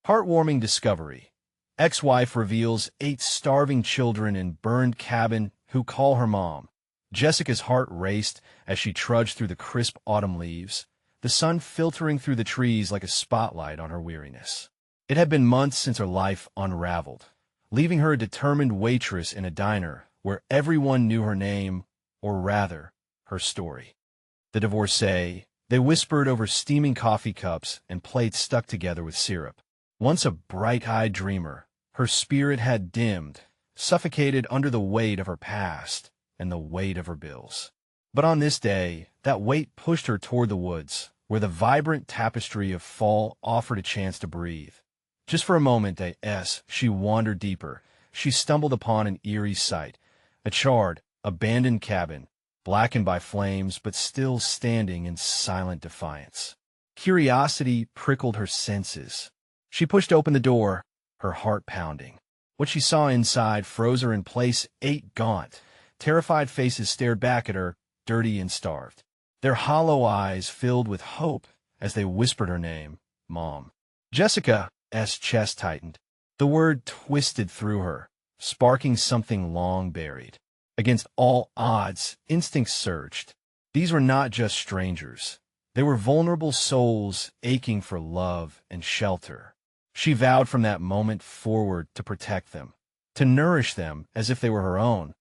Heartwarming discovery. Ex-wife reveals 8 starving children in burned cabin who call her mom. Jessica's heart raced as she trudged through the crisp autumn leaves, the sun filtering through the trees like a spotlight on her weariness. It had been months since her life unraveled, leaving her a determined waitress in a diner where everyone knew her name, or rather, her story. The divorcee, they whispered over steaming coffee cups and plates stuck together with syrup. Once a bright-eyed dreamer, her spirit had dimmed, suffocated under the weight of her past and the weight of her bills. But on this day, that weight pushed her toward the woods, where the vibrant tapestry of fall offered a chance to breathe. Just for a moment, as she wandered deeper, she stumbled upon an eerie sight, a charred, abandoned cabin, blackened by flames but still standing in silent defiance. Curiosity prickled her senses. She pushed open the door, her heart pounding. What she saw inside froze her in place. 8 gaunt, terrified faces stared back at her, dirty and starved. Their hollow eyes filled with hope as they whispered her name, Mom. Jessica's chest tightened. The word twisted through her, sparking something long buried. Against all odds, instincts surged. These were not just strangers. They were vulnerable souls aching for love and shelter. She vowed from that moment forward to protect them, to nourish them as if they were her own.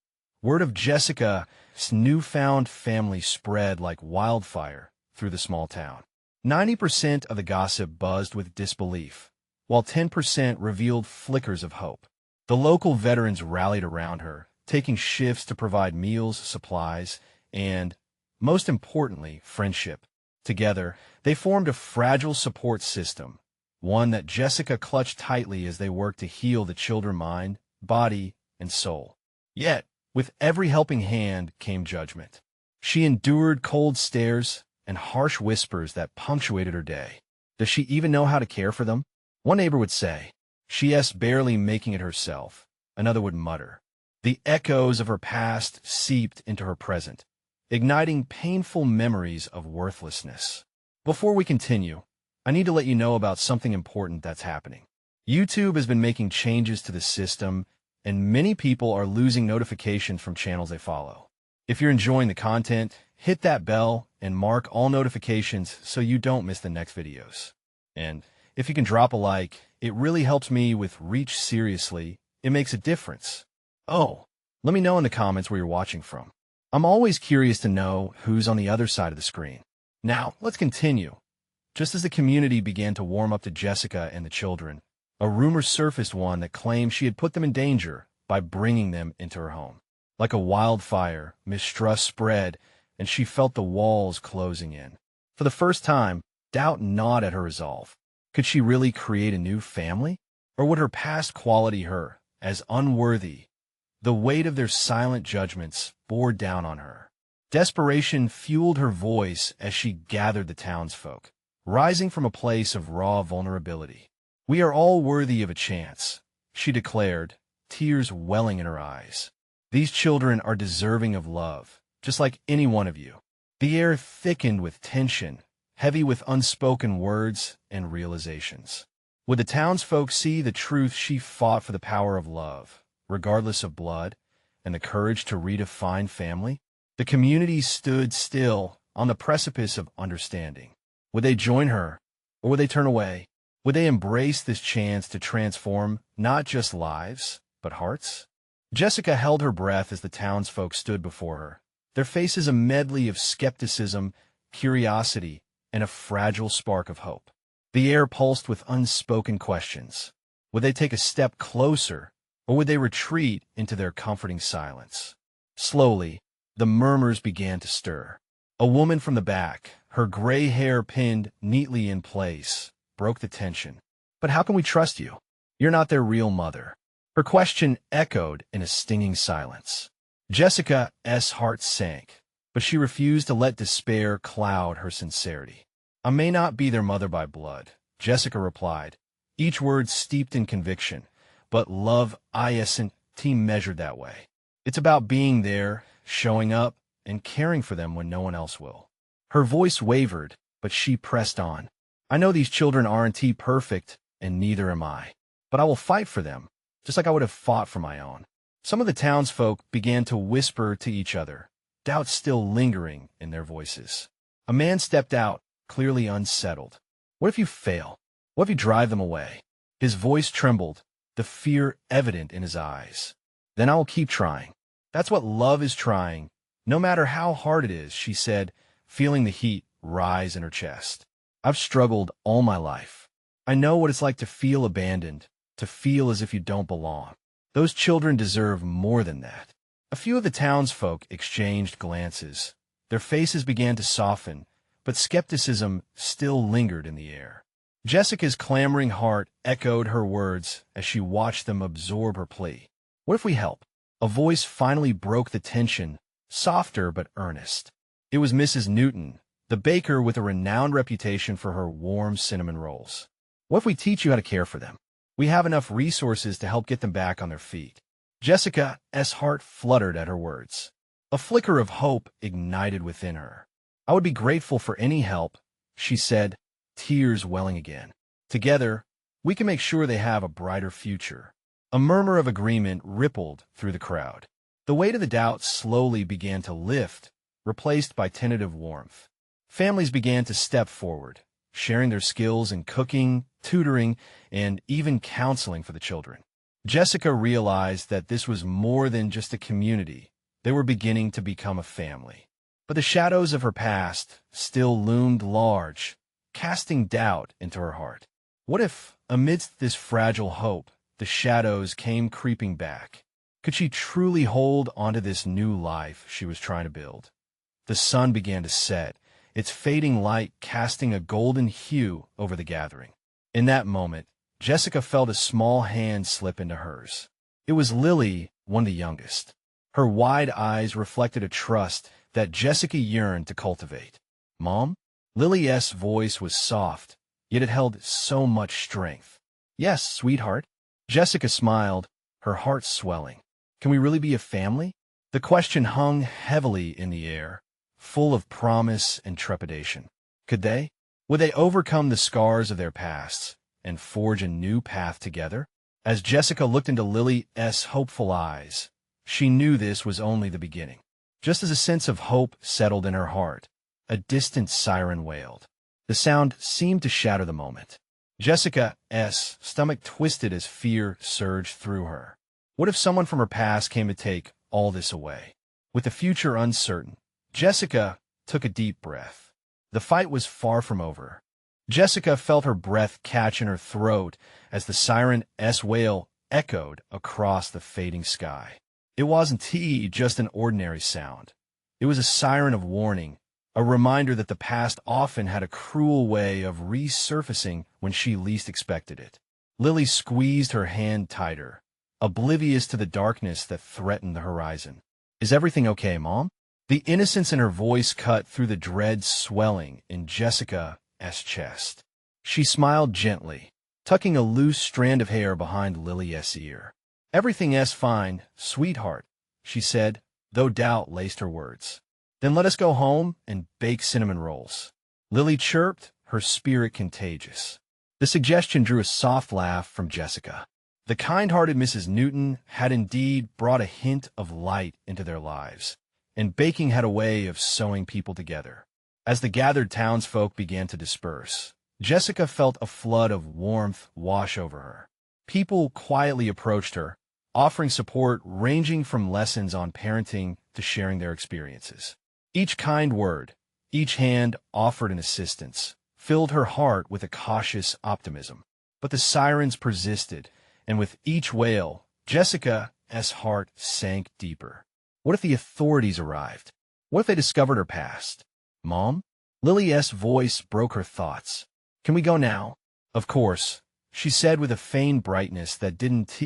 Word of Jessica's newfound family spread like wildfire through the small town. 90% of the gossip buzzed with disbelief, while 10% revealed flickers of hope. The local veterans rallied around her, taking shifts to provide meals, supplies, and, most importantly, friendship. Together, they formed a fragile support system, one that Jessica clutched tightly as they worked to heal the children's mind, body, and soul. Yet, with every helping hand came judgment. She endured cold stares and harsh whispers that punctuated her day. Does she even know how to care for them? One neighbor would say, "She's barely making it herself." Another would mutter. The echoes of her past seeped into her present, igniting painful memories of worthlessness. Before we continue, I need to let you know about something important that's happening. YouTube has been making changes to the system, and many people are losing notifications from channels they follow. If you're enjoying the content, hit that bell and mark all notifications so you don't miss the next videos. And if you can drop a like, it really helps me with reach. Seriously, it makes a difference. Oh, let me know in the comments where you're watching from. I'm always curious to know who's on the other side of the screen. Now, let's continue. Just as the community began to warm up to Jessica and the children, a rumor surfaced, one that claimed she had put them in danger by bringing them into her home. Like a wildfire, mistrust spread, and she felt the walls closing in. For the first time, doubt gnawed at her resolve. Could she really create a new family? Or would her past quality her as unworthy? The weight of their silent judgments bore down on her. Desperation fueled her voice as she gathered the townsfolk, rising from a place of raw vulnerability. "We are all worthy of a chance," she declared, tears welling in her eyes. "These children are deserving of love, just like any one of you." The air thickened with tension, heavy with unspoken words and realizations. Would the townsfolk see the truth? She fought for the power of love, regardless of blood, and the courage to redefine family. The community stood still on the precipice of understanding. Would they join her, or would they turn away? Would they embrace this chance to transform not just lives, but hearts? Jessica held her breath as the townsfolk stood before her, their faces a medley of skepticism, curiosity, and a fragile spark of hope. The air pulsed with unspoken questions. Would they take a step closer, or would they retreat into their comforting silence? Slowly, the murmurs began to stir. A woman from the back, her gray hair pinned neatly in place, broke the tension. "But how can we trust you? You're not their real mother." Her question echoed in a stinging silence. Jessica's heart sank, but she refused to let despair cloud her sincerity. "I may not be their mother by blood," Jessica replied, each word steeped in conviction, "but love isn't measured that way. It's about being there, showing up, and caring for them when no one else will." Her voice wavered, but she pressed on. "I know these children aren't perfect, and neither am I. But I will fight for them, just like I would have fought for my own. Some of the townsfolk began to whisper to each other, doubt still lingering in their voices. A man stepped out, clearly unsettled. What if you fail? What if you drive them away? His voice trembled, the fear evident in his eyes. Then I will keep trying. That's what love is trying, no matter how hard it is, she said, feeling the heat rise in her chest. I've struggled all my life. I know what it's like to feel abandoned, to feel as if you don't belong. Those children deserve more than that. A few of the townsfolk exchanged glances. Their faces began to soften, but skepticism still lingered in the air. Jessica's clamoring heart echoed her words as she watched them absorb her plea. What if we help? A voice finally broke the tension, softer but earnest. It was Mrs. Newton, the baker with a renowned reputation for her warm cinnamon rolls. What if we teach you how to care for them? We have enough resources to help get them back on their feet. Jessica's heart fluttered at her words. A flicker of hope ignited within her. I would be grateful for any help, she said, tears welling again. Together, we can make sure they have a brighter future. A murmur of agreement rippled through the crowd. The weight of the doubt slowly began to lift, replaced by tentative warmth. Families began to step forward, sharing their skills in cooking, tutoring, and even counseling for the children. Jessica realized that this was more than just a community. They were beginning to become a family. But the shadows of her past still loomed large, casting doubt into her heart. What if, amidst this fragile hope, the shadows came creeping back? Could she truly hold onto this new life she was trying to build? The sun began to set, its fading light casting a golden hue over the gathering. In that moment, Jessica felt a small hand slip into hers. It was Lily, one of the youngest. Her wide eyes reflected a trust that Jessica yearned to cultivate. Mom? Lily's voice was soft, yet it held so much strength. Yes, sweetheart. Jessica smiled, her heart swelling. Can we really be a family? The question hung heavily in the air, full of promise and trepidation. Could they? Would they overcome the scars of their pasts and forge a new path together? As Jessica looked into Lily's hopeful eyes, she knew this was only the beginning. Just as a sense of hope settled in her heart, a distant siren wailed. The sound seemed to shatter the moment. Jessica's stomach twisted as fear surged through her. What if someone from her past came to take all this away? With the future uncertain, Jessica took a deep breath. The fight was far from over. Jessica felt her breath catch in her throat as the siren's wail echoed across the fading sky. It wasn't just an ordinary sound. It was a siren of warning, a reminder that the past often had a cruel way of resurfacing when she least expected it. Lily squeezed her hand tighter, oblivious to the darkness that threatened the horizon. Is everything okay, Mom? The innocence in her voice cut through the dread swelling in Jessica's chest. She smiled gently, tucking a loose strand of hair behind Lily's ear. Everything's fine, sweetheart, she said, though doubt laced her words. Then let us go home and bake cinnamon rolls. Lily chirped, her spirit contagious. The suggestion drew a soft laugh from Jessica. The kind-hearted Mrs. Newton had indeed brought a hint of light into their lives, and baking had a way of sewing people together. As the gathered townsfolk began to disperse, Jessica felt a flood of warmth wash over her. People quietly approached her, offering support ranging from lessons on parenting to sharing their experiences. Each kind word, each hand offered an assistance, filled her heart with a cautious optimism. But the sirens persisted, and with each wail, Jessica's heart sank deeper. What if the authorities arrived? What if they discovered her past? Mom? Lily's voice broke her thoughts. Can we go now? Of course, she said with a feigned brightness that didn't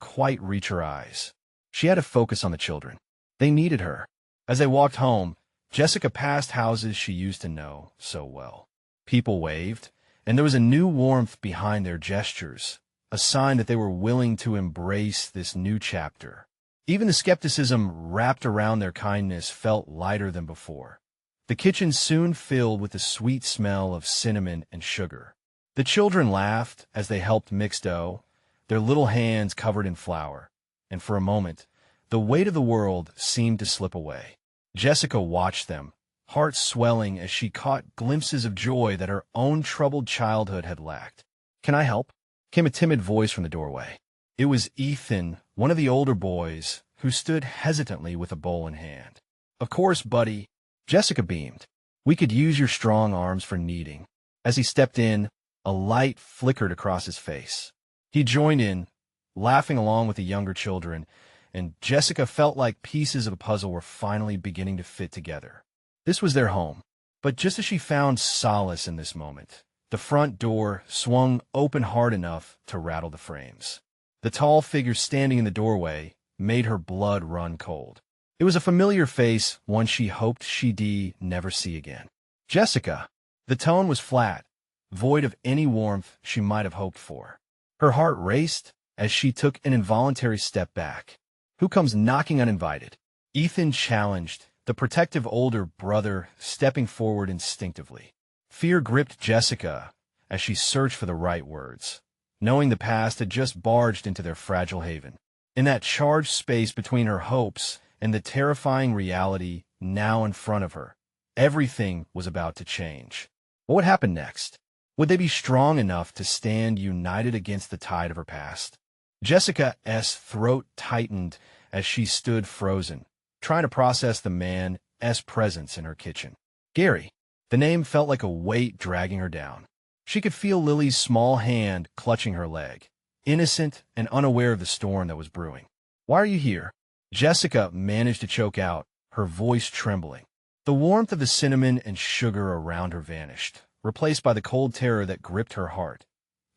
quite reach her eyes. She had to focus on the children. They needed her. As they walked home, Jessica passed houses she used to know so well. People waved, and there was a new warmth behind their gestures, a sign that they were willing to embrace this new chapter. Even the skepticism wrapped around their kindness felt lighter than before. The kitchen soon filled with the sweet smell of cinnamon and sugar. The children laughed as they helped mix dough, their little hands covered in flour, and for a moment, the weight of the world seemed to slip away. Jessica watched them, heart swelling as she caught glimpses of joy that her own troubled childhood had lacked. "Can I help?" came a timid voice from the doorway. It was Ethan, one of the older boys, who stood hesitantly with a bowl in hand. "Of course, buddy." Jessica beamed. "We could use your strong arms for kneading." As he stepped in, a light flickered across his face. He joined in, laughing along with the younger children, and Jessica felt like pieces of a puzzle were finally beginning to fit together. This was their home. But just as she found solace in this moment, the front door swung open hard enough to rattle the frames. The tall figure standing in the doorway made her blood run cold. It was a familiar face, one she hoped she'd never see again. "Jessica." The tone was flat, void of any warmth she might have hoped for. Her heart raced as she took an involuntary step back. "Who comes knocking uninvited?" Ethan challenged, the protective older brother stepping forward instinctively. Fear gripped Jessica as she searched for the right words, knowing the past had just barged into their fragile haven. In that charged space between her hopes and the terrifying reality now in front of her, everything was about to change. What would happen next? Would they be strong enough to stand united against the tide of her past? Jessica's throat tightened as she stood frozen, trying to process the man's presence in her kitchen. Gary. The name felt like a weight dragging her down. She could feel Lily's small hand clutching her leg, innocent and unaware of the storm that was brewing. "Why are you here?" Jessica managed to choke out, her voice trembling. The warmth of the cinnamon and sugar around her vanished, replaced by the cold terror that gripped her heart.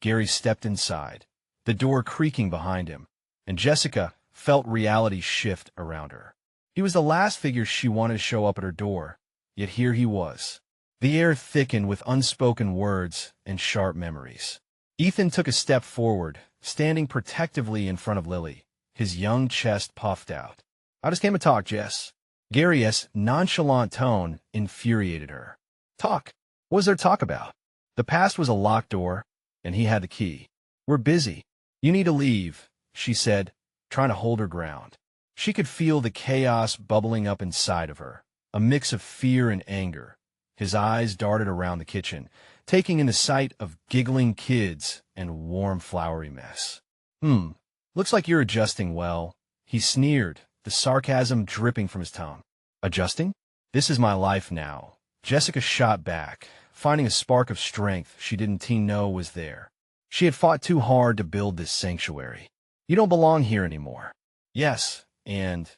Gary stepped inside, the door creaking behind him, and Jessica felt reality shift around her. He was the last figure she wanted to show up at her door, yet here he was. The air thickened with unspoken words and sharp memories. Ethan took a step forward, standing protectively in front of Lily, his young chest puffed out. "I just came to talk, Jess." Gary's nonchalant tone infuriated her. "Talk? What was there to talk about?" The past was a locked door, and he had the key. "We're busy. You need to leave," she said, trying to hold her ground. She could feel the chaos bubbling up inside of her, a mix of fear and anger. His eyes darted around the kitchen, taking in the sight of giggling kids and warm, floury mess. Looks like you're adjusting well," he sneered, the sarcasm dripping from his tone. "Adjusting? This is my life now." Jessica shot back, finding a spark of strength she didn't know was there. She had fought too hard to build this sanctuary. "You don't belong here anymore." "Yes, and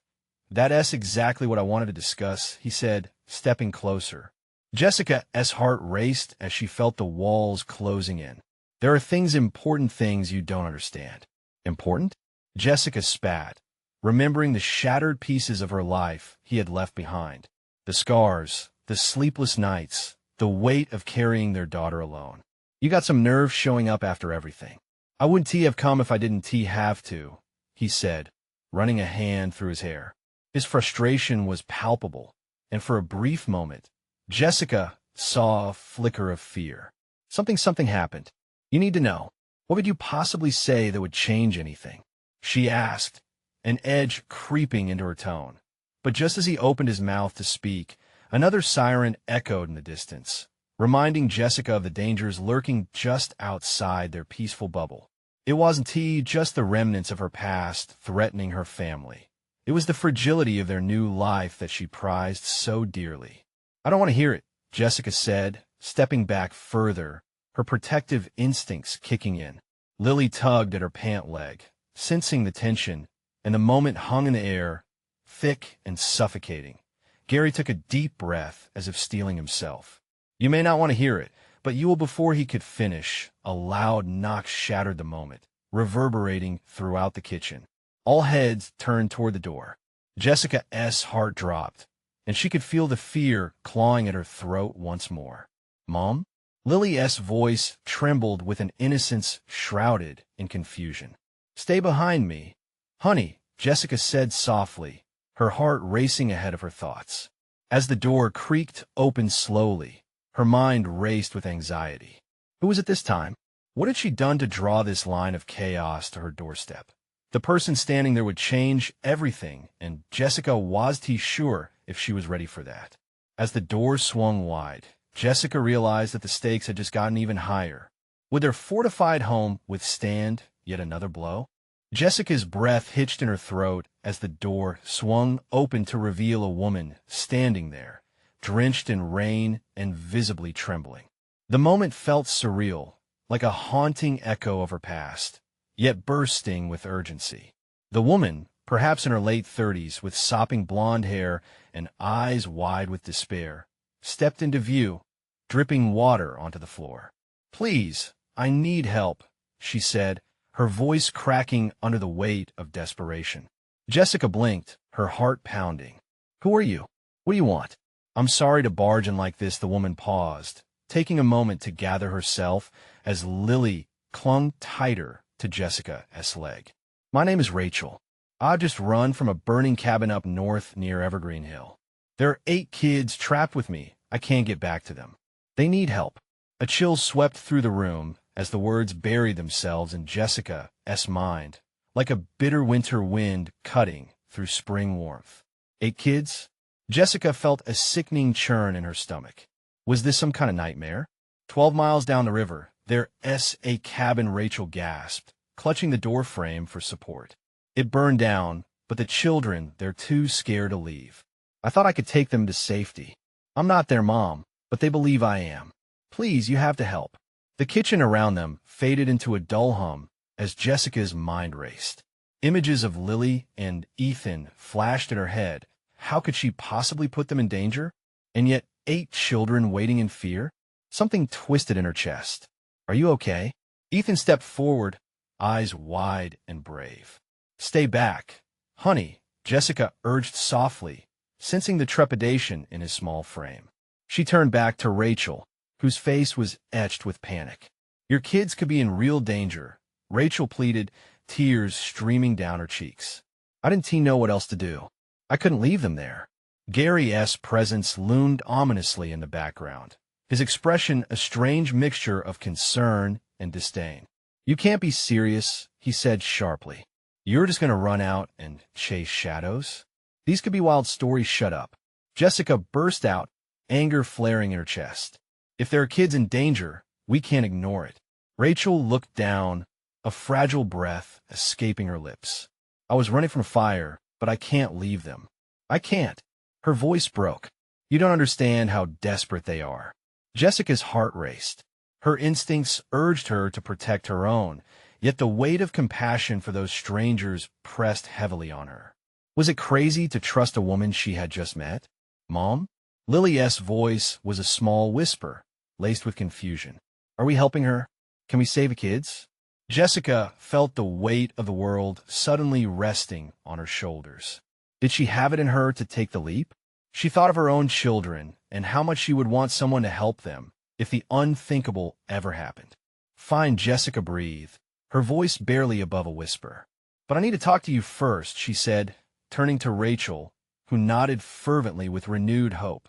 that's exactly what I wanted to discuss," he said, stepping closer. Jessica's heart raced as she felt the walls closing in. "There are important things you don't understand." "Important?" Jessica spat, remembering the shattered pieces of her life he had left behind. The scars, the sleepless nights, the weight of carrying their daughter alone. "You got some nerve showing up after everything." "I wouldn't have come if I didn't have to," he said, running a hand through his hair. His frustration was palpable, and for a brief moment, Jessica saw a flicker of fear. Something happened. "You need to know. What could you possibly say that would change anything?" she asked, an edge creeping into her tone. But just as he opened his mouth to speak, another siren echoed in the distance, reminding Jessica of the dangers lurking just outside their peaceful bubble. It wasn't just the remnants of her past threatening her family. It was the fragility of their new life that she prized so dearly. "I don't want to hear it," Jessica said, stepping back further, her protective instincts kicking in. Lily tugged at her pant leg, sensing the tension, and the moment hung in the air, thick and suffocating. Gary took a deep breath as if steeling himself. "You may not want to hear it, but you will." Before he could finish, a loud knock shattered the moment, reverberating throughout the kitchen. All heads turned toward the door. Jessica's heart dropped, and she could feel the fear clawing at her throat once more. "Mom?" Lily's voice trembled with an innocence shrouded in confusion. "Stay behind me, honey," Jessica said softly, her heart racing ahead of her thoughts. As the door creaked open slowly, her mind raced with anxiety. Who was it this time? What had she done to draw this line of chaos to her doorstep? The person standing there would change everything, and Jessica wasn't sure if she was ready for that. As the door swung wide, Jessica realized that the stakes had just gotten even higher. Would their fortified home withstand yet another blow? Jessica's breath hitched in her throat as the door swung open to reveal a woman standing there, drenched in rain and visibly trembling. The moment felt surreal, like a haunting echo of her past, yet bursting with urgency. The woman, perhaps in her late 30s, with sopping blonde hair and eyes wide with despair, stepped into view, dripping water onto the floor. "Please, I need help," she said, her voice cracking under the weight of desperation. Jessica blinked, her heart pounding. "Who are you? What do you want?" "I'm sorry to barge in like this," the woman paused, taking a moment to gather herself as Lily clung tighter to Jessica's leg. "My name is Rachel. I've just run from a burning cabin up north near Evergreen Hill. There are 8 kids trapped with me. I can't get back to them. They need help." A chill swept through the room as the words buried themselves in Jessica's mind, like a bitter winter wind cutting through spring warmth. 8 kids? Jessica felt a sickening churn in her stomach. Was this some kind of nightmare? 12 miles down the river, there's a cabin, Rachel gasped, clutching the door frame for support. It burned down, but the children, they're too scared to leave. "I thought I could take them to safety. I'm not their mom, but they believe I am. Please, you have to help." The kitchen around them faded into a dull hum as Jessica's mind raced. Images of Lily and Ethan flashed in her head. How could she possibly put them in danger? And yet 8 children waiting in fear? Something twisted in her chest. "Are you okay?" Ethan stepped forward, eyes wide and brave. "Stay back, honey," Jessica urged softly, sensing the trepidation in his small frame. She turned back to Rachel, whose face was etched with panic. "Your kids could be in real danger," Rachel pleaded, tears streaming down her cheeks. "I didn't know what else to do. I couldn't leave them there." Gary's presence loomed ominously in the background, his expression a strange mixture of concern and disdain. "You can't be serious," he said sharply. "You're just going to run out and chase shadows? These could be wild stories." "Shut up." Jessica burst out, anger flaring in her chest. "If there are kids in danger, we can't ignore it." Rachel looked down, a fragile breath escaping her lips. "I was running from fire, but I can't leave them. I can't." Her voice broke. "You don't understand how desperate they are." Jessica's heart raced. Her instincts urged her to protect her own, yet the weight of compassion for those strangers pressed heavily on her. Was it crazy to trust a woman she had just met? "Mom?" Lily's voice was a small whisper, laced with confusion. "Are we helping her? Can we save the kids?" Jessica felt the weight of the world suddenly resting on her shoulders. Did she have it in her to take the leap? She thought of her own children and how much she would want someone to help them if the unthinkable ever happened. "Fine," Jessica breathed, her voice barely above a whisper. "But I need to talk to you first," she said, turning to Rachel, who nodded fervently with renewed hope.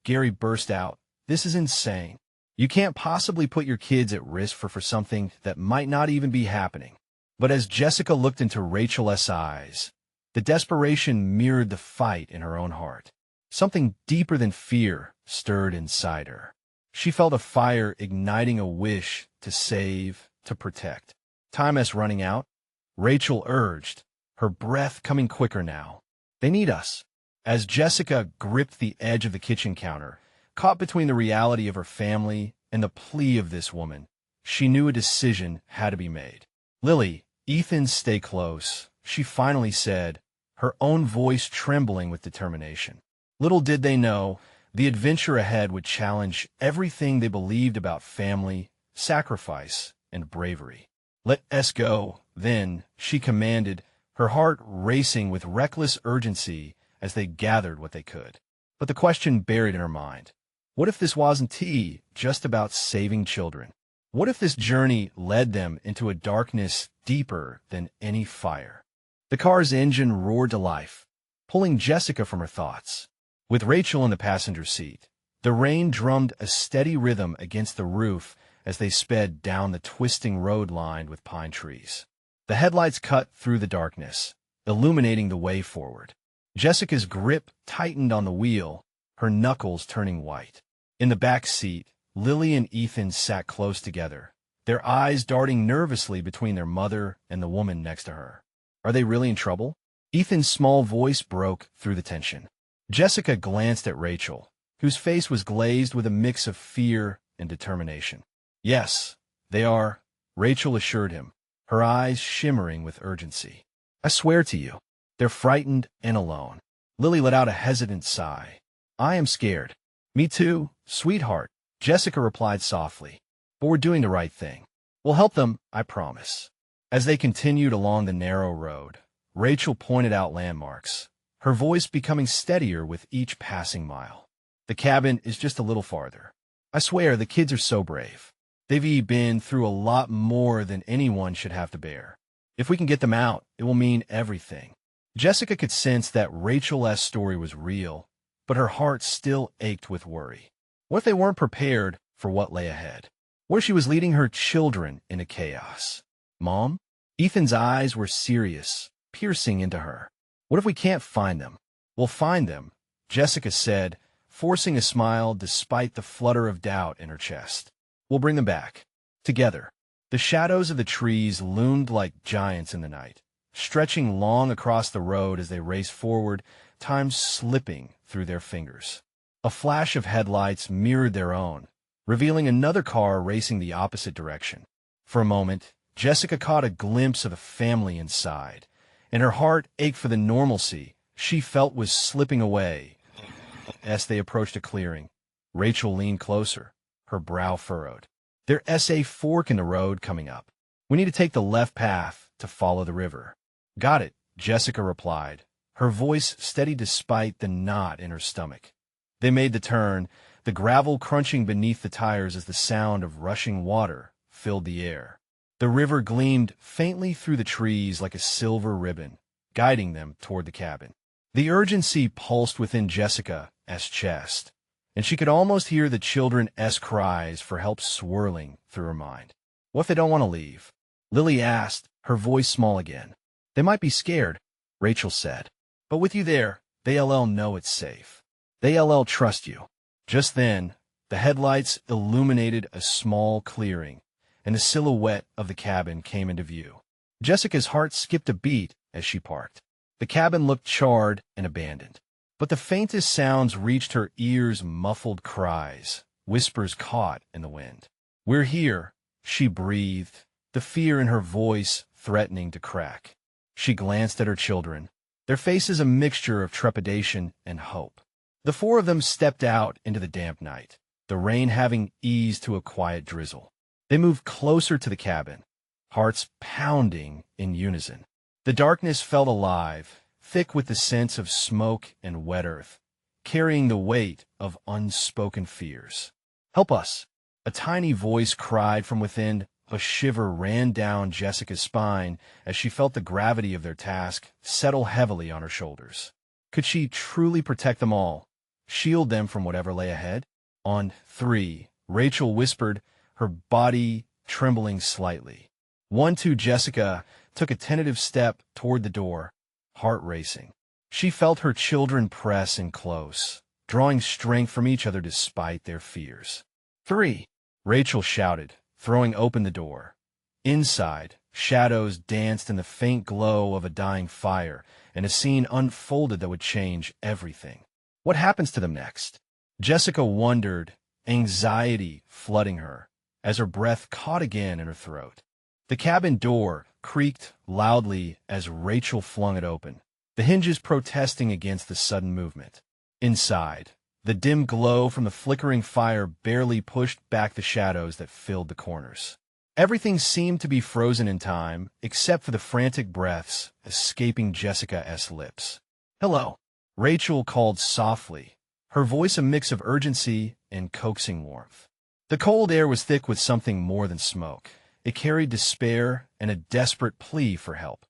Gary burst out, "This is insane. You can't possibly put your kids at risk for something that might not even be happening." But as Jessica looked into Rachel's eyes, the desperation mirrored the fight in her own heart. Something deeper than fear stirred inside her. She felt a fire igniting a wish to save, to protect. "Time is running out," Rachel urged, her breath coming quicker now. "They need us." As Jessica gripped the edge of the kitchen counter, caught between the reality of her family and the plea of this woman, she knew a decision had to be made. "Lily, Ethan, stay close," she finally said, her own voice trembling with determination. Little did they know, the adventure ahead would challenge everything they believed about family, sacrifice, and bravery. "Let us go," then, she commanded, her heart racing with reckless urgency as they gathered what they could. But the question buried in her mind, what if this wasn't just about saving children? What if this journey led them into a darkness deeper than any fire? The car's engine roared to life, pulling Jessica from her thoughts. With Rachel in the passenger seat, the rain drummed a steady rhythm against the roof as they sped down the twisting road lined with pine trees. The headlights cut through the darkness, illuminating the way forward. Jessica's grip tightened on the wheel, her knuckles turning white. In the back seat, Lily and Ethan sat close together, their eyes darting nervously between their mother and the woman next to her. Are they really in trouble? Ethan's small voice broke through the tension. Jessica glanced at Rachel, whose face was glazed with a mix of fear and determination. Yes, they are, Rachel assured him, her eyes shimmering with urgency. I swear to you, they're frightened and alone. Lily let out a hesitant sigh. I am scared. Me too, sweetheart, Jessica replied softly. But we're doing the right thing. We'll help them, I promise. As they continued along the narrow road, Rachel pointed out landmarks, her voice becoming steadier with each passing mile. The cabin is just a little farther. I swear the kids are so brave. They've been through a lot more than anyone should have to bear. If we can get them out, it will mean everything. Jessica could sense that Rachel's story was real, but her heart still ached with worry. What if they weren't prepared for what lay ahead? Where she was leading her children into chaos. Mom? Ethan's eyes were serious, piercing into her. What if we can't find them? We'll find them, Jessica said, forcing a smile despite the flutter of doubt in her chest. We'll bring them back. Together. The shadows of the trees loomed like giants in the night, stretching long across the road as they raced forward, time slipping through their fingers. A flash of headlights mirrored their own, revealing another car racing the opposite direction. For a moment, Jessica caught a glimpse of a family inside, and her heart ached for the normalcy she felt was slipping away. As they approached a clearing, Rachel leaned closer, her brow furrowed. There's a fork in the road coming up. We need to take the left path to follow the river. Got it, Jessica replied, her voice steady despite the knot in her stomach. They made the turn, the gravel crunching beneath the tires as the sound of rushing water filled the air. The river gleamed faintly through the trees like a silver ribbon, guiding them toward the cabin. The urgency pulsed within Jessica's chest, and she could almost hear the children's cries for help swirling through her mind. What if they don't want to leave? Lily asked, her voice small again. They might be scared, Rachel said. But with you there, they'll know it's safe. They'll trust you. Just then, the headlights illuminated a small clearing, and the silhouette of the cabin came into view. Jessica's heart skipped a beat as she parked. The cabin looked charred and abandoned, but the faintest sounds reached her ears, muffled cries, whispers caught in the wind. We're here, she breathed, the fear in her voice threatening to crack. She glanced at her children, their faces a mixture of trepidation and hope. The four of them stepped out into the damp night, the rain having eased to a quiet drizzle. They moved closer to the cabin, hearts pounding in unison. The darkness felt alive, thick with the sense of smoke and wet earth, carrying the weight of unspoken fears. Help us! A tiny voice cried from within. A shiver ran down Jessica's spine as she felt the gravity of their task settle heavily on her shoulders. Could she truly protect them all, shield them from whatever lay ahead? On 3, Rachel whispered, her body trembling slightly. 1, 2, Jessica took a tentative step toward the door, heart racing. She felt her children press in close, drawing strength from each other despite their fears. 3, Rachel shouted, throwing open the door. Inside, shadows danced in the faint glow of a dying fire, and a scene unfolded that would change everything. What happens to them next? Jessica wondered, anxiety flooding her, as her breath caught again in her throat. The cabin door creaked loudly as Rachel flung it open, the hinges protesting against the sudden movement. Inside, the dim glow from the flickering fire barely pushed back the shadows that filled the corners. Everything seemed to be frozen in time, except for the frantic breaths escaping Jessica's lips. Hello, Rachel called softly, her voice a mix of urgency and coaxing warmth. The cold air was thick with something more than smoke. It carried despair and a desperate plea for help.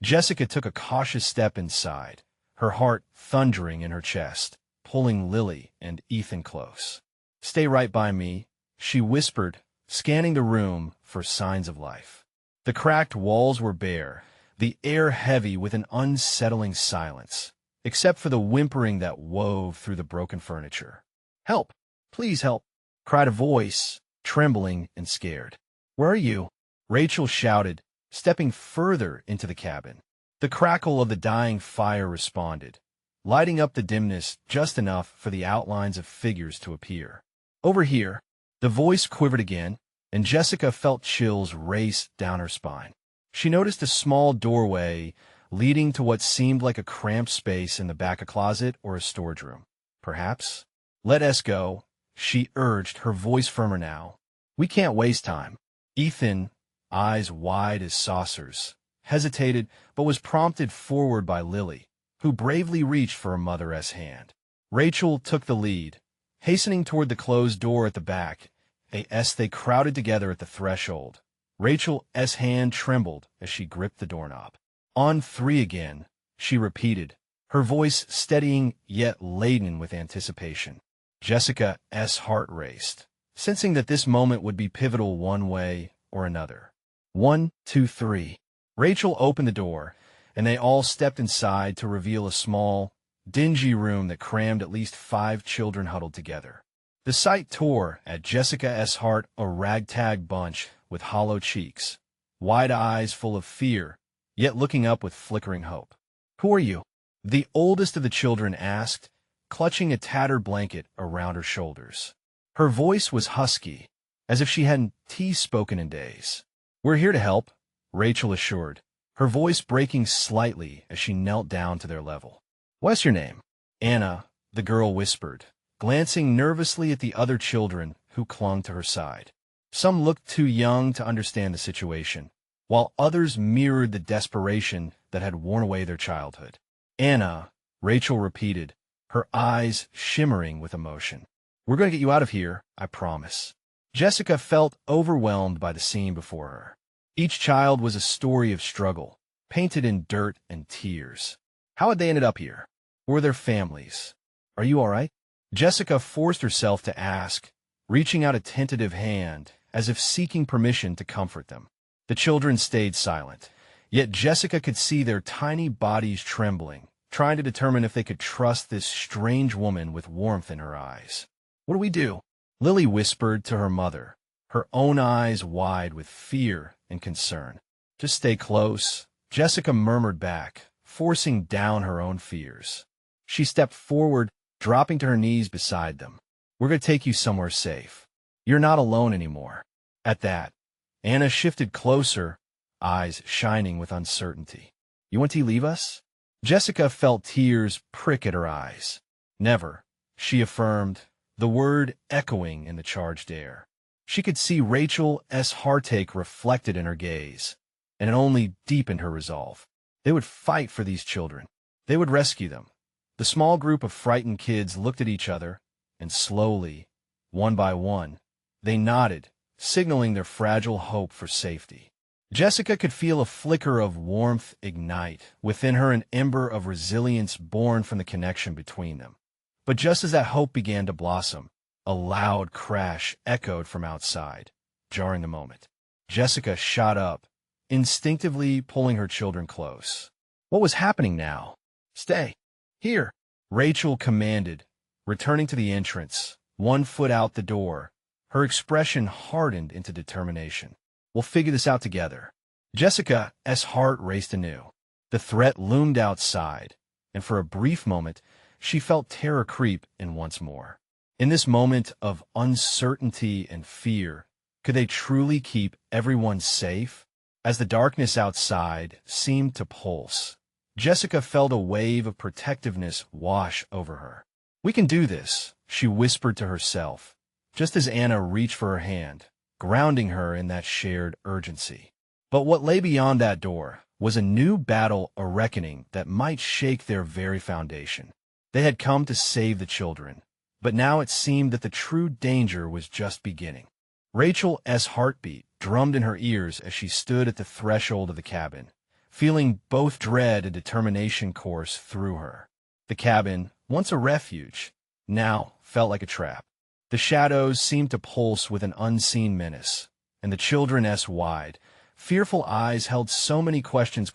Jessica took a cautious step inside, her heart thundering in her chest, pulling Lily and Ethan close. Stay right by me, she whispered, scanning the room for signs of life. The cracked walls were bare, the air heavy with an unsettling silence, except for the whimpering that wove through the broken furniture. "Help! Please help!" cried a voice, trembling and scared. "Where are you?" Rachel shouted, stepping further into the cabin. The crackle of the dying fire responded, lighting up the dimness just enough for the outlines of figures to appear. "Over here." The voice quivered again, and Jessica felt chills race down her spine. She noticed a small doorway leading to what seemed like a cramped space in the back of a closet or a storage room. "Perhaps?" "Let us go," she urged, her voice firmer now. "We can't waste time." Ethan, eyes wide as saucers, hesitated but was prompted forward by Lily, who bravely reached for her mother's hand. Rachel took the lead, hastening toward the closed door at the back. They crowded together at the threshold. Rachel's hand trembled as she gripped the doorknob. "On three again," she repeated, her voice steadying yet laden with anticipation. Jessica's heart raced, sensing that this moment would be pivotal one way or another. 1, 2, 3. Rachel opened the door, and they all stepped inside to reveal a small, dingy room that crammed at least 5 children huddled together. The sight tore at Jessica's heart, a ragtag bunch with hollow cheeks, wide eyes full of fear, yet looking up with flickering hope. "Who are you?" the oldest of the children asked, clutching a tattered blanket around her shoulders. Her voice was husky, as if she hadn't spoken in days. "We're here to help," Rachel assured, her voice breaking slightly as she knelt down to their level. "What's your name?" "Anna," the girl whispered, glancing nervously at the other children who clung to her side. Some looked too young to understand the situation, while others mirrored the desperation that had worn away their childhood. "Anna," Rachel repeated, her eyes shimmering with emotion. "We're going to get you out of here, I promise." Jessica felt overwhelmed by the scene before her. Each child was a story of struggle, painted in dirt and tears. How had they ended up here? Were their families? "Are you all right?" Jessica forced herself to ask, reaching out a tentative hand, as if seeking permission to comfort them. The children stayed silent, yet Jessica could see their tiny bodies trembling, trying to determine if they could trust this strange woman with warmth in her eyes. "What do we do?" Lily whispered to her mother, her own eyes wide with fear and concern. "Just stay close," Jessica murmured back, forcing down her own fears. She stepped forward, dropping to her knees beside them. "We're going to take you somewhere safe. You're not alone anymore." At that, Anna shifted closer, eyes shining with uncertainty. "You want to leave us?" Jessica felt tears prick at her eyes. "Never," she affirmed, the word echoing in the charged air. She could see Rachel's heartache reflected in her gaze, and it only deepened her resolve. They would fight for these children. They would rescue them. The small group of frightened kids looked at each other, and slowly, one by one, they nodded, signaling their fragile hope for safety. Jessica could feel a flicker of warmth ignite within her, an ember of resilience born from the connection between them. But just as that hope began to blossom, a loud crash echoed from outside, jarring the moment. Jessica shot up, instinctively pulling her children close. What was happening now? "Stay here," Rachel commanded, returning to the entrance, one foot out the door, her expression hardened into determination. "We'll figure this out together." Jessica's heart raced anew. The threat loomed outside, and for a brief moment, she felt terror creep in once more. In this moment of uncertainty and fear, could they truly keep everyone safe? As the darkness outside seemed to pulse, Jessica felt a wave of protectiveness wash over her. "We can do this," she whispered to herself, just as Anna reached for her hand, grounding her in that shared urgency. But what lay beyond that door was a new battle, a reckoning that might shake their very foundation. They had come to save the children, but now it seemed that the true danger was just beginning. Rachel's heartbeat drummed in her ears as she stood at the threshold of the cabin, feeling both dread and determination course through her. The cabin, once a refuge, now felt like a trap. The shadows seemed to pulse with an unseen menace, and the children's wide, fearful eyes held so many questions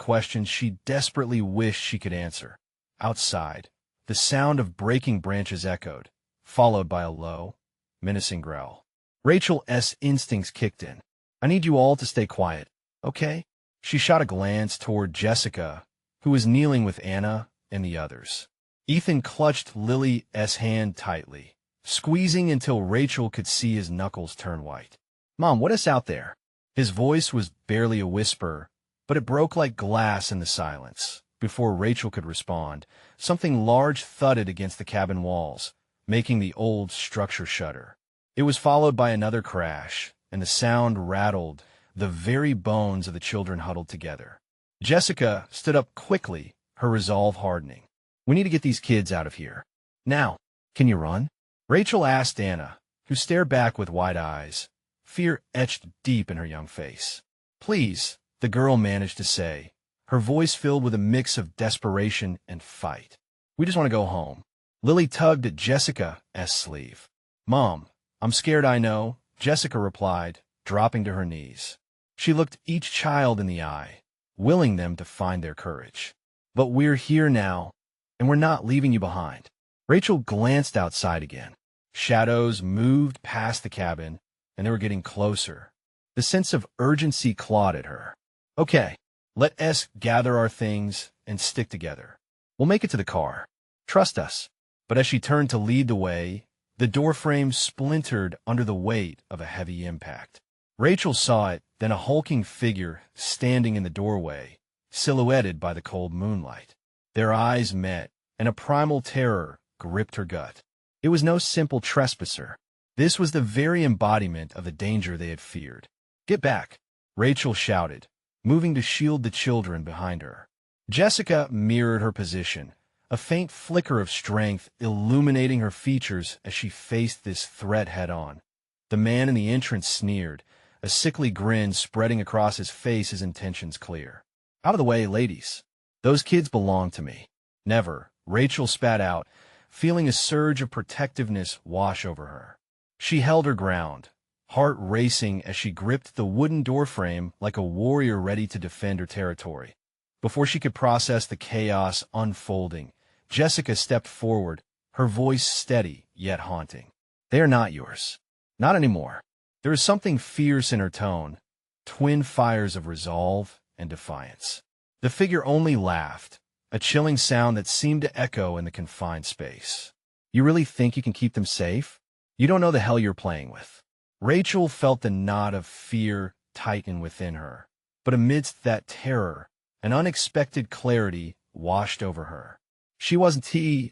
she desperately wished she could answer. Outside, the sound of breaking branches echoed, followed by a low, menacing growl. Rachel's instincts kicked in. "I need you all to stay quiet, okay?" She shot a glance toward Jessica, who was kneeling with Anna and the others. Ethan clutched Lily's hand tightly, squeezing until Rachel could see his knuckles turn white. "Mom, what is out there?" His voice was barely a whisper, but it broke like glass in the silence. Before Rachel could respond, something large thudded against the cabin walls, making the old structure shudder. It was followed by another crash, and the sound rattled the very bones of the children huddled together. Jessica stood up quickly, her resolve hardening. "We need to get these kids out of here. Now, can you run?" Rachel asked Anna, who stared back with wide eyes, fear etched deep in her young face. "Please," the girl managed to say, her voice filled with a mix of desperation and fight. "We just want to go home." Lily tugged at Jessica's sleeve. "Mom, I'm scared, I know," Jessica replied, dropping to her knees. She looked each child in the eye, willing them to find their courage. "But we're here now, and we're not leaving you behind." Rachel glanced outside again. Shadows moved past the cabin, and they were getting closer. The sense of urgency clawed at her. "Okay, let us gather our things and stick together. We'll make it to the car. Trust us." But as she turned to lead the way, the doorframe splintered under the weight of a heavy impact. Rachel saw it, then a hulking figure standing in the doorway, silhouetted by the cold moonlight. Their eyes met, and a primal terror gripped her gut. It was no simple trespasser. This was the very embodiment of the danger they had feared. "Get back!" Rachel shouted, moving to shield the children behind her. Jessica mirrored her position, a faint flicker of strength illuminating her features as she faced this threat head-on. The man in the entrance sneered, a sickly grin spreading across his face, his intentions clear. "Out of the way, ladies. Those kids belong to me." "Never," Rachel spat out, feeling a surge of protectiveness wash over her. She held her ground, heart racing as she gripped the wooden doorframe like a warrior ready to defend her territory. Before she could process the chaos unfolding, Jessica stepped forward, her voice steady yet haunting. "They are not yours. Not anymore." There was something fierce in her tone, twin fires of resolve and defiance. The figure only laughed, a chilling sound that seemed to echo in the confined space. "You really think you can keep them safe? You don't know the hell you're playing with." Rachel felt the knot of fear tighten within her, but amidst that terror, an unexpected clarity washed over her. She wasn't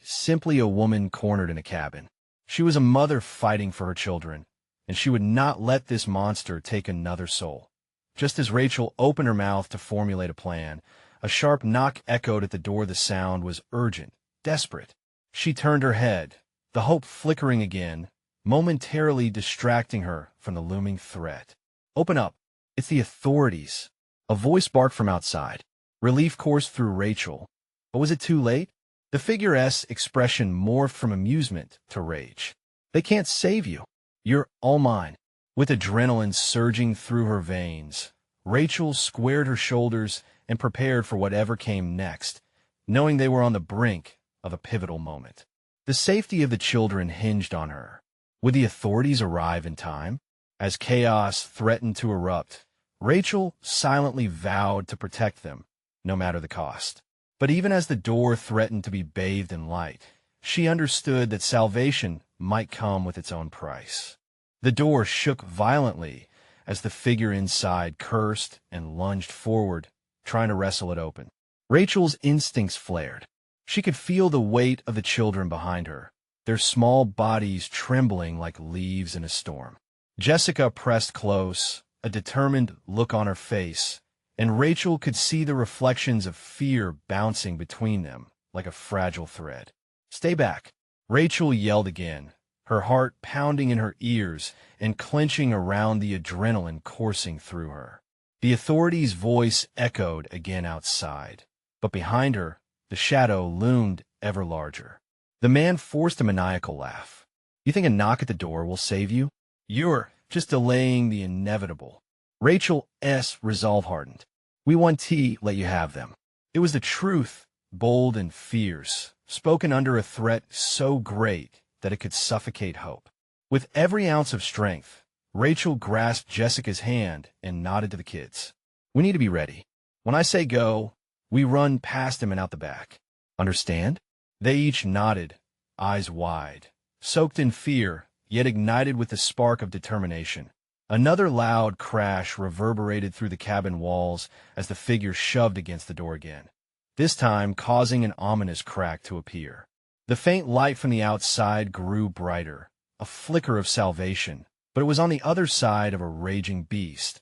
simply a woman cornered in a cabin. She was a mother fighting for her children, and she would not let this monster take another soul. Just as Rachel opened her mouth to formulate a plan, a sharp knock echoed at the door. The sound was urgent, desperate. She turned her head, the hope flickering again, momentarily distracting her from the looming threat. "Open up. It's the authorities." A voice barked from outside. Relief coursed through Rachel. But was it too late? The figure's expression morphed from amusement to rage. "They can't save you. You're all mine." With adrenaline surging through her veins, Rachel squared her shoulders and prepared for whatever came next, knowing they were on the brink of a pivotal moment. The safety of the children hinged on her. Would the authorities arrive in time? As chaos threatened to erupt, Rachel silently vowed to protect them, no matter the cost. But even as the door threatened to be bathed in light, she understood that salvation might come with its own price. The door shook violently as the figure inside cursed and lunged forward, trying to wrestle it open. Rachel's instincts flared. She could feel the weight of the children behind her, their small bodies trembling like leaves in a storm. Jessica pressed close, a determined look on her face, and Rachel could see the reflections of fear bouncing between them like a fragile thread. "Stay back," Rachel yelled again, her heart pounding in her ears and clenching around the adrenaline coursing through her. The authority's voice echoed again outside, but behind her, the shadow loomed ever larger. The man forced a maniacal laugh. You think a knock at the door will save you? You're just delaying the inevitable. Rachel's resolve hardened. We want T let you have them. It was the truth, bold and fierce, spoken under a threat so great that it could suffocate hope. With every ounce of strength, Rachel grasped Jessica's hand and nodded to the kids. We need to be ready. When I say go, we run past him and out the back. Understand? They each nodded, eyes wide, soaked in fear, yet ignited with the spark of determination. Another loud crash reverberated through the cabin walls as the figure shoved against the door again, this time causing an ominous crack to appear. The faint light from the outside grew brighter, a flicker of salvation, but it was on the other side of a raging beast.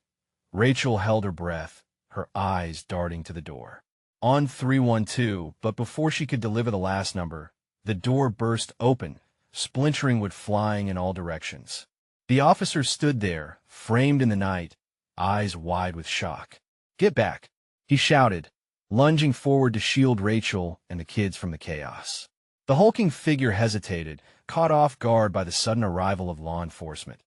Rachel held her breath, her eyes darting to the door. On 312, but before she could deliver the last number, the door burst open, splintering wood flying in all directions. The officer stood there, framed in the night, eyes wide with shock. "Get back," he shouted, lunging forward to shield Rachel and the kids from the chaos. The hulking figure hesitated, caught off guard by the sudden arrival of law enforcement.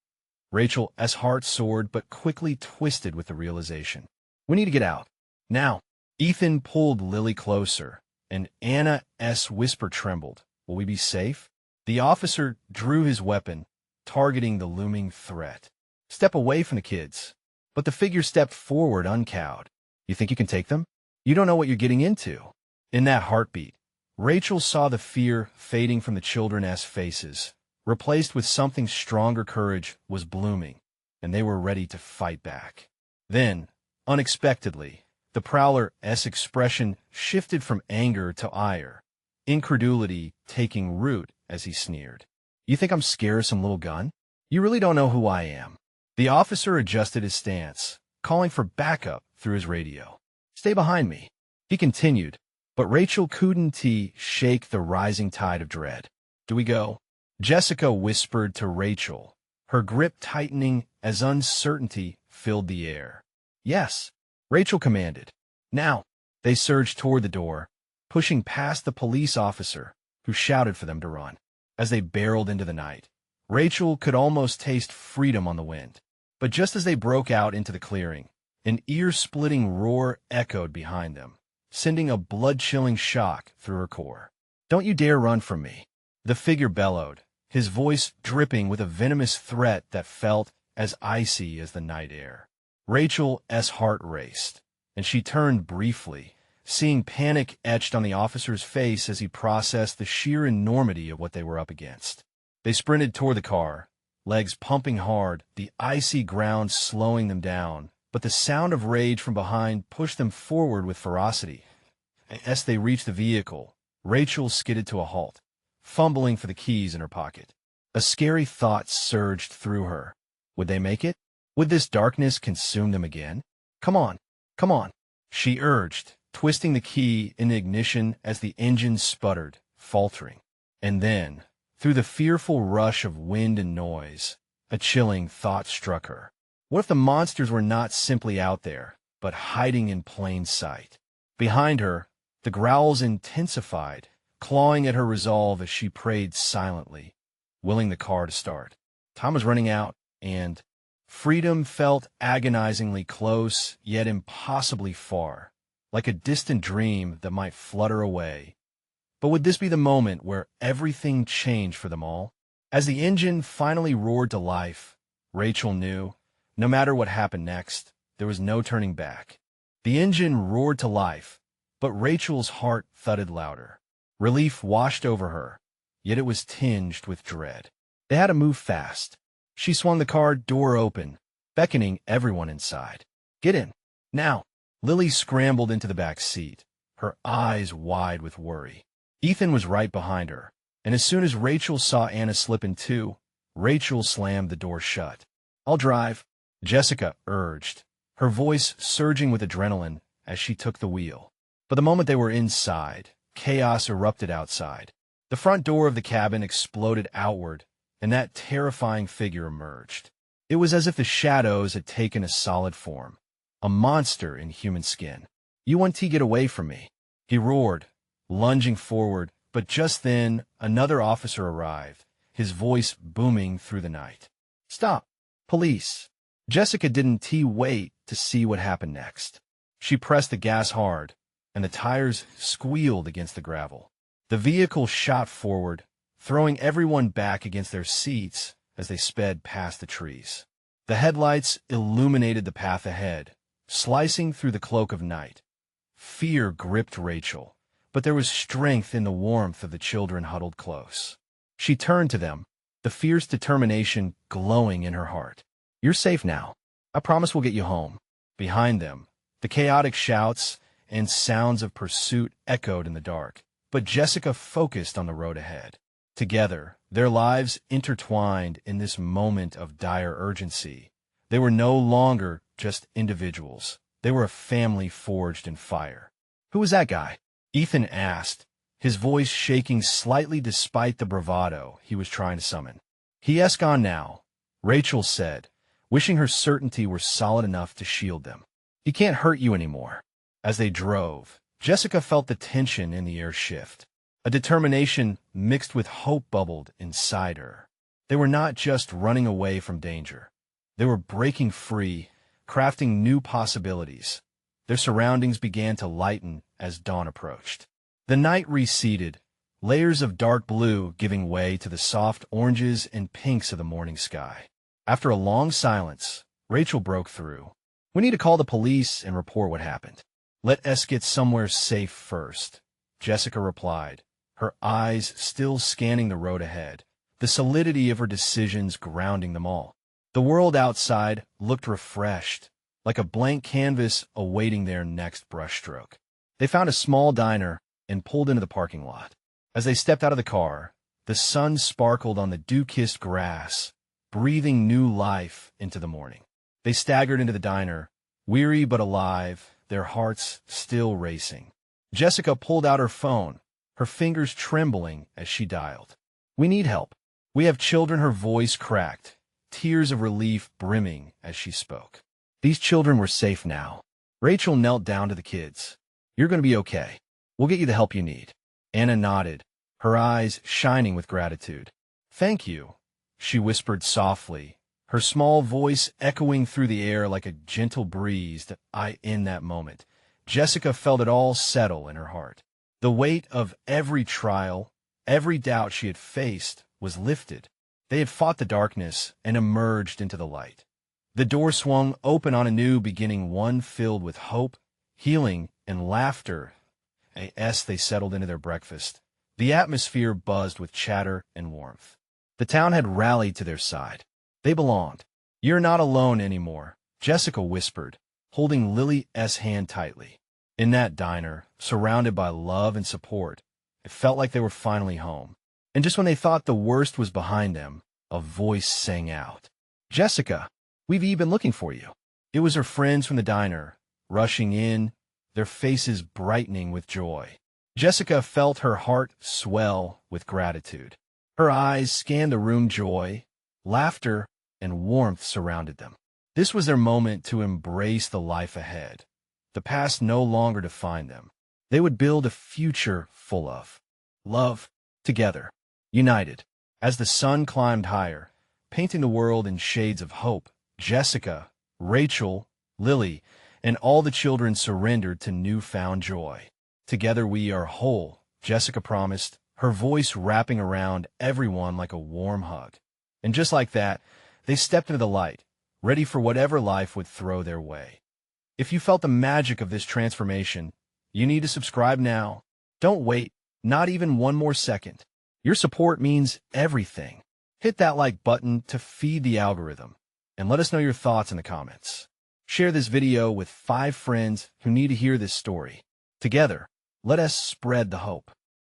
Rachel's heart soared but quickly twisted with the realization. We need to get out. Now. Ethan pulled Lily closer, and Anna's whisper trembled. Will we be safe? The officer drew his weapon, targeting the looming threat. Step away from the kids. But the figure stepped forward uncowed. You think you can take them? You don't know what you're getting into. In that heartbeat, Rachel saw the fear fading from the children's faces. Replaced with something stronger, courage was blooming, and they were ready to fight back. Then, unexpectedly, the prowler's expression shifted from anger to ire, incredulity taking root as he sneered. You think I'm scared of some little gun? You really don't know who I am. The officer adjusted his stance, calling for backup through his radio. Stay behind me, he continued, but Rachel couldn't shake the rising tide of dread. Do we go? Jessica whispered to Rachel, her grip tightening as uncertainty filled the air. Yes, Rachel commanded. Now, they surged toward the door, pushing past the police officer, who shouted for them to run. As they barreled into the night, Rachel could almost taste freedom on the wind. But just as they broke out into the clearing, an ear-splitting roar echoed behind them, sending a blood-chilling shock through her core. Don't you dare run from me, the figure bellowed, his voice dripping with a venomous threat that felt as icy as the night air. Rachel's heart raced, and she turned briefly, seeing panic etched on the officer's face as he processed the sheer enormity of what they were up against. They sprinted toward the car, legs pumping hard, the icy ground slowing them down, but the sound of rage from behind pushed them forward with ferocity. As they reached the vehicle, Rachel skidded to a halt, fumbling for the keys in her pocket. A scary thought surged through her. Would they make it? Would this darkness consume them again? Come on, she urged, twisting the key in the ignition as the engine sputtered, faltering. And then, through the fearful rush of wind and noise, a chilling thought struck her. What if the monsters were not simply out there, but hiding in plain sight? Behind her, the growls intensified, clawing at her resolve as she prayed silently, willing the car to start. Time was running out, and freedom felt agonizingly close, yet impossibly far, like a distant dream that might flutter away. But would this be the moment where everything changed for them all? As the engine finally roared to life, Rachel knew, no matter what happened next, there was no turning back. The engine roared to life, but Rachel's heart thudded louder. Relief washed over her, yet it was tinged with dread. They had to move fast. She swung the car door open, beckoning everyone inside. Get in, now. Lily scrambled into the back seat, her eyes wide with worry. Ethan was right behind her, and as soon as Rachel saw Anna slip in too, Rachel slammed the door shut. I'll drive, Jessica urged, her voice surging with adrenaline as she took the wheel. But the moment they were inside, chaos erupted outside. The front door of the cabin exploded outward, and that terrifying figure emerged. It was as if the shadows had taken a solid form, a monster in human skin. You want to get away from me, he roared, lunging forward, but just then another officer arrived, his voice booming through the night. "Stop! Police!" Jessica didn't wait to see what happened next. She pressed the gas hard, and the tires squealed against the gravel. The vehicle shot forward, throwing everyone back against their seats as they sped past the trees. The headlights illuminated the path ahead, slicing through the cloak of night. Fear gripped Rachel, but there was strength in the warmth of the children huddled close. She turned to them, the fierce determination glowing in her heart. "You're safe now. I promise we'll get you home." Behind them, the chaotic shouts and sounds of pursuit echoed in the dark, but Jessica focused on the road ahead. Together, their lives intertwined in this moment of dire urgency. They were no longer just individuals. They were a family forged in fire. "Who was that guy?" Ethan asked, his voice shaking slightly despite the bravado he was trying to summon. "He gone now," Rachel said, wishing her certainty were solid enough to shield them. "He can't hurt you anymore." As they drove, Jessica felt the tension in the air shift. A determination mixed with hope bubbled inside her. They were not just running away from danger. They were breaking free, crafting new possibilities. Their surroundings began to lighten as dawn approached. The night receded, layers of dark blue giving way to the soft oranges and pinks of the morning sky. After a long silence, Rachel broke through. "We need to call the police and report what happened. Let us get somewhere safe first," Jessica replied, her eyes still scanning the road ahead, the solidity of her decisions grounding them all. The world outside looked refreshed, like a blank canvas awaiting their next brushstroke. They found a small diner and pulled into the parking lot. As they stepped out of the car, the sun sparkled on the dew-kissed grass, breathing new life into the morning. They staggered into the diner, weary but alive, their hearts still racing. Jessica pulled out her phone, her fingers trembling as she dialed. "We need help. We have children." Her voice cracked, tears of relief brimming as she spoke. These children were safe now. Rachel knelt down to the kids. "You're going to be okay. We'll get you the help you need." Anna nodded, her eyes shining with gratitude. "Thank you," she whispered softly, her small voice echoing through the air like a gentle breeze. In that moment, Jessica felt it all settle in her heart. The weight of every trial, every doubt she had faced, was lifted. They had fought the darkness and emerged into the light. The door swung open on a new beginning, one filled with hope, healing, and laughter. As they settled into their breakfast, the atmosphere buzzed with chatter and warmth. The town had rallied to their side. They belonged. "You're not alone anymore," Jessica whispered, holding Lily's hand tightly. In that diner, surrounded by love and support, it felt like they were finally home. And just when they thought the worst was behind them, a voice sang out, "Jessica, we've been looking for you." It was her friends from the diner, rushing in, their faces brightening with joy. Jessica felt her heart swell with gratitude. Her eyes scanned the room. Joy, laughter, and warmth surrounded them. This was their moment to embrace the life ahead. The past no longer defined them. They would build a future full of love, together, united. As the sun climbed higher, painting the world in shades of hope, Jessica, Rachel, Lily, and all the children surrendered to newfound joy. "Together we are whole," Jessica promised, her voice wrapping around everyone like a warm hug. And just like that, they stepped into the light, ready for whatever life would throw their way. If you felt the magic of this transformation, you need to subscribe now. Don't wait, not even one more second. Your support means everything. Hit that like button to feed the algorithm, and let us know your thoughts in the comments. Share this video with 5 friends who need to hear this story. Together, let us spread the hope.